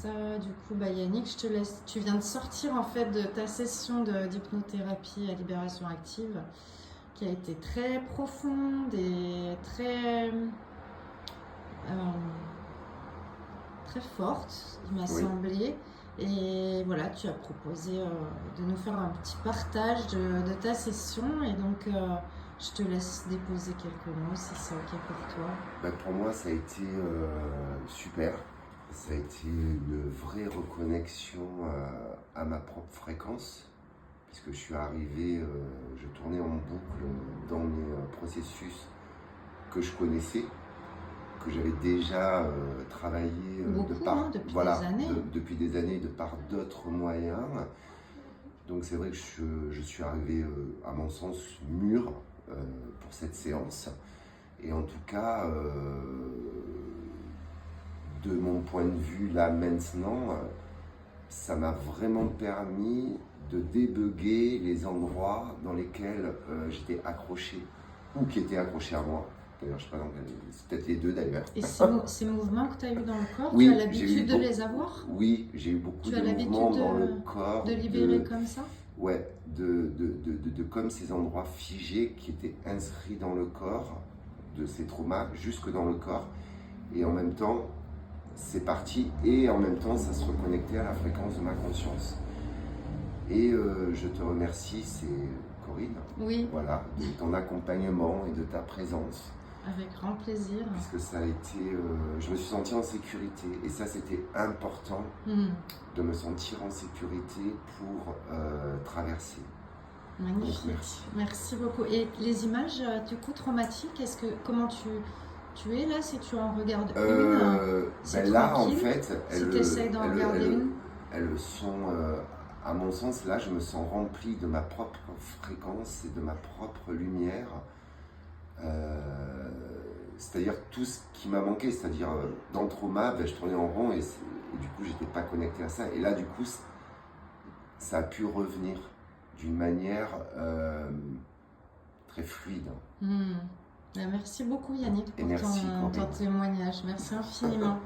ça, du coup, Yannick, je te laisse. Tu viens de sortir en fait de ta session d'hypnothérapie à libération active, qui a été très profonde et très forte, il m'a semblé. Et voilà, tu as proposé de nous faire un petit partage de ta session. Et donc, je te laisse déposer quelques mots si c'est OK pour toi. Pour moi, ça a été super. Ça a été une vraie reconnexion à ma propre fréquence. Puisque je suis arrivé, je tournais en boucle dans mes processus que je connaissais, que j'avais déjà travaillé depuis des années de par d'autres moyens. Donc c'est vrai que je suis arrivé, à mon sens, mûr pour cette séance. Et en tout cas, de mon point de vue, là maintenant, ça m'a vraiment permis de débugger les endroits dans lesquels j'étais accroché ou qui étaient accrochés à moi. D'ailleurs, je sais pas, c'est peut-être les deux d'ailleurs. Et ces mouvements que tu as eu dans le corps, tu as l'habitude de les avoir? Oui, j'ai eu beaucoup de mouvements dans le corps. De libérer comme ça? Ouais, comme ces endroits figés qui étaient inscrits dans le corps, de ces traumas, jusque dans le corps. Et en même temps, c'est parti, et en même temps, ça se reconnectait à la fréquence de ma conscience. Et je te remercie, c'est Corinne. Oui. Voilà, de ton accompagnement et de ta présence. Avec grand plaisir. Puisque ça a été, je me suis senti en sécurité, et ça c'était important de me sentir en sécurité pour traverser. Magnifique. Donc, merci beaucoup. Et les images, du coup, traumatiques, comment tu es là, si tu en regardes une? Là, en fait, si tu essaies d'en regarder une. Elles sont, à mon sens, là, je me sens rempli de ma propre fréquence et de ma propre lumière. C'est-à-dire tout ce qui m'a manqué, c'est-à-dire dans le trauma, je tournais en rond et du coup, j'étais pas connecté à ça. Et là, du coup, ça a pu revenir d'une manière très fluide. Merci beaucoup Yannick pour ton témoignage. Merci infiniment.